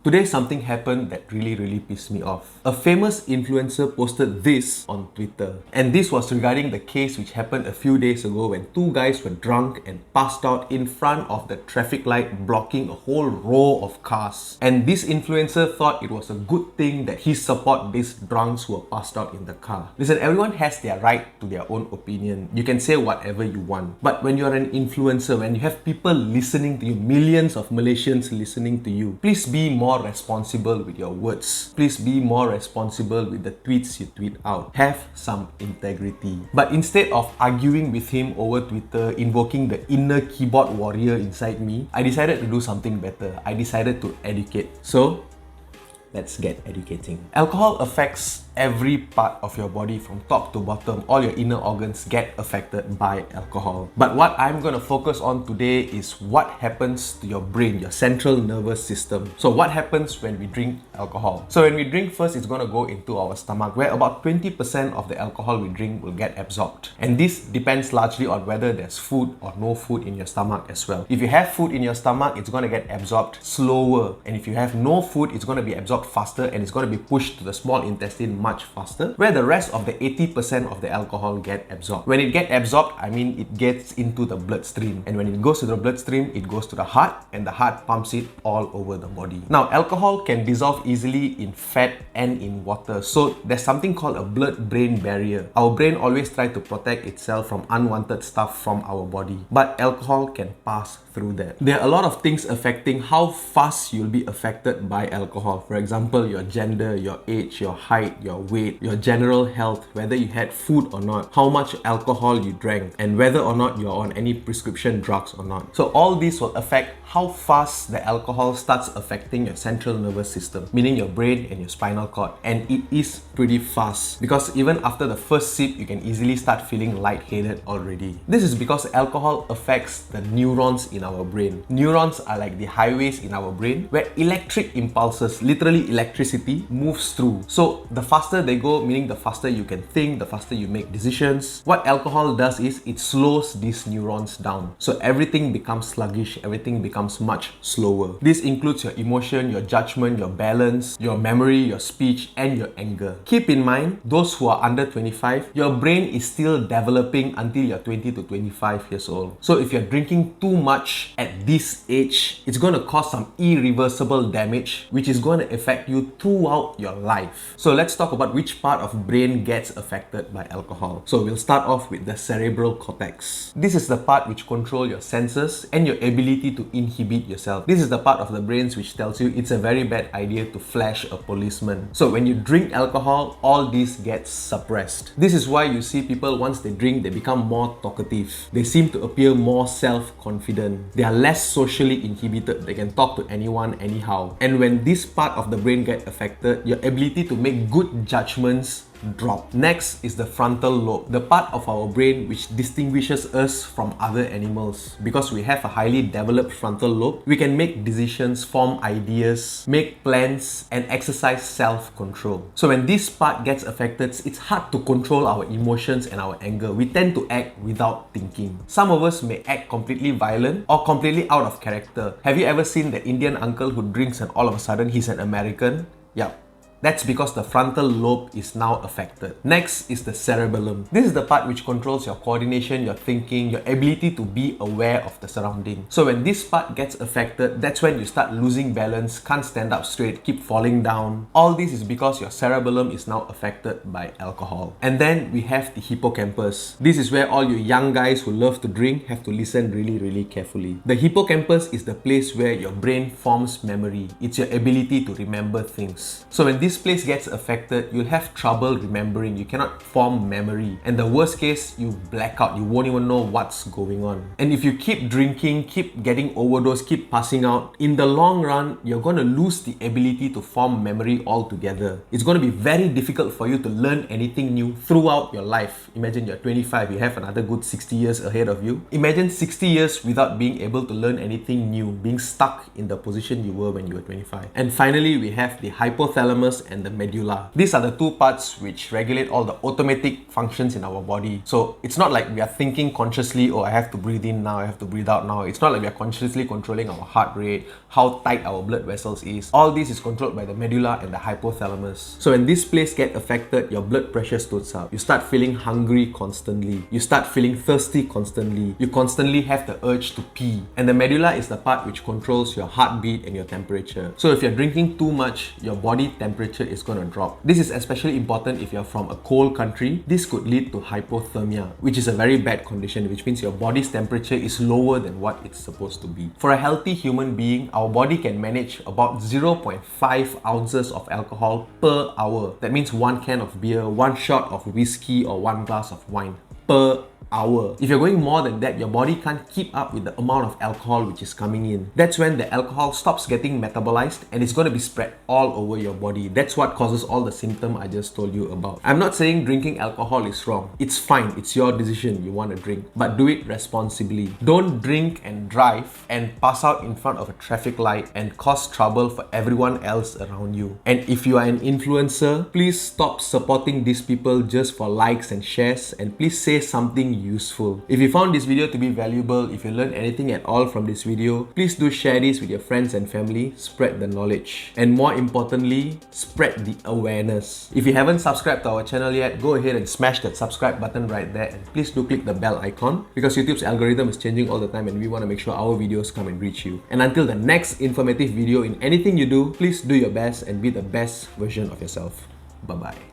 Today something happened that really pissed me off. A famous influencer posted this on Twitter, and this was regarding the case which happened a few days ago when two guys were drunk and passed out in front of the traffic light, blocking a whole row of cars. And this influencer thought it was a good thing that he support these drunks who were passed out in the car. Listen, everyone has their right to their own opinion. You can say whatever you want. But when you're an influencer, when you have people listening to you, millions of Malaysians listening to you, please be more responsible with your words. Please be more responsible with the tweets you tweet out. Have some integrity. But instead of arguing with him over Twitter, invoking the inner keyboard warrior inside me, I decided to do something better. I decided to educate. So, let's get educating. Alcohol affects every part of your body from top to bottom. All your inner organs get affected by alcohol. But what I'm going to focus on today is what happens to your brain, your central nervous system. So what happens when we drink alcohol? So when we drink first, it's going to go into our stomach, where about 20% of the alcohol we drink will get absorbed. And this depends largely on whether there's food or no food in your stomach as well. If you have food in your stomach, it's going to get absorbed slower. And if you have no food, it's going to be absorbed faster, and it's going to be pushed to the small intestine much faster, where the rest of the 80% of the alcohol get absorbed. When it gets absorbed, I mean it gets into the bloodstream, and when it goes to the bloodstream, it goes to the heart, and the heart pumps it all over the body. Now, alcohol can dissolve easily in fat and in water, so there's something called a blood-brain barrier. Our brain always tries to protect itself from unwanted stuff from our body, but alcohol can pass through that. There are a lot of things affecting how fast you'll be affected by alcohol. For example, your gender, your age, your height, your weight, your general health, whether you had food or not, how much alcohol you drank, and whether or not you're on any prescription drugs or not. So all this will affect how fast the alcohol starts affecting your central nervous system, meaning your brain and your spinal cord. And it is pretty fast, because even after the first sip, you can easily start feeling lightheaded already. This is because alcohol affects the neurons in our brain. Neurons are like the highways in our brain where electric impulses, literally electricity, moves through. So the faster they go, meaning the faster you can think, the faster you make decisions. What alcohol does is it slows these neurons down. So everything becomes sluggish, everything becomes much slower. This includes your emotion, your judgment, your balance, your memory, your speech, and your anger. Keep in mind, those who are under 25, your brain is still developing until you're 20 to 25 years old. So if you're drinking too much at this age, it's going to cause some irreversible damage, which is going to affect you throughout your life. So let's talk about which part of brain gets affected by alcohol. So we'll start off with the cerebral cortex. This is the part which controls your senses and your ability to inhibit yourself. This is the part of the brains which tells you it's a very bad idea to flash a policeman. So when you drink alcohol, all this gets suppressed. This is why you see people, once they drink, they become more talkative. They seem to appear more self-confident. They are less socially inhibited. They can talk to anyone, anyhow. And when this part of the brain gets affected, your ability to make good judgments drop. Next is the frontal lobe, the part of our brain which distinguishes us from other animals. Because we have a highly developed frontal lobe, we can make decisions, form ideas, make plans, and exercise self-control. So when this part gets affected, it's hard to control our emotions and our anger. We tend to act without thinking. Some of us may act completely violent or completely out of character. Have you ever seen the Indian uncle who drinks and all of a sudden he's an American? Yep. That's because the frontal lobe is now affected. Next is the cerebellum. This is the part which controls your coordination, your thinking, your ability to be aware of the surrounding. So when this part gets affected, that's when you start losing balance, can't stand up straight, keep falling down. All this is because your cerebellum is now affected by alcohol. And then we have the hippocampus. This is where all you young guys who love to drink have to listen really carefully. The hippocampus is the place where your brain forms memory. It's your ability to remember things. So when this place gets affected, you'll have trouble remembering. You cannot form memory. And the worst case, you black out. You won't even know what's going on. And if you keep drinking, keep getting overdosed, keep passing out, in the long run, you're going to lose the ability to form memory altogether. It's going to be very difficult for you to learn anything new throughout your life. Imagine you're 25, you have another good 60 years ahead of you. Imagine 60 years without being able to learn anything new, being stuck in the position you were when you were 25. And finally, we have the hypothalamus hypothalamus and the medulla. These are the two parts which regulate all the automatic functions in our body. So it's not like we are thinking consciously, oh, I have to breathe in now, I have to breathe out now. It's not like we are consciously controlling our heart rate, how tight our blood vessels is. All this is controlled by the medulla and the hypothalamus. So when this place get affected, your blood pressure stood up. You start feeling hungry constantly. You start feeling thirsty constantly. You constantly have the urge to pee. And the medulla is the part which controls your heartbeat and your temperature. So if you're drinking too much, your body temperature is going to drop. This is especially important if you're from a cold country. This could lead to hypothermia, which is a very bad condition, which means your body's temperature is lower than what it's supposed to be. For a healthy human being, our body can manage about 0.5 ounces of alcohol per hour. That means 1 can of beer, 1 shot of whiskey, or 1 glass of wine per hour. If you're going more than that, your body can't keep up with the amount of alcohol which is coming in. That's when the alcohol stops getting metabolized and it's going to be spread all over your body. That's what causes all the symptoms I just told you about. I'm not saying drinking alcohol is wrong. It's fine. It's your decision you want to drink. But do it responsibly. Don't drink and drive and pass out in front of a traffic light and cause trouble for everyone else around you. And if you are an influencer, please stop supporting these people just for likes and shares, and please say something useful. If you found this video to be valuable, if you learned anything at all from this video, please do share this with your friends and family. Spread the knowledge. And more importantly, spread the awareness. If you haven't subscribed to our channel yet, go ahead and smash that subscribe button right there, and please do click the bell icon, because YouTube's algorithm is changing all the time and we want to make sure our videos come and reach you. And until the next informative video in anything you do, please do your best and be the best version of yourself. Bye-bye.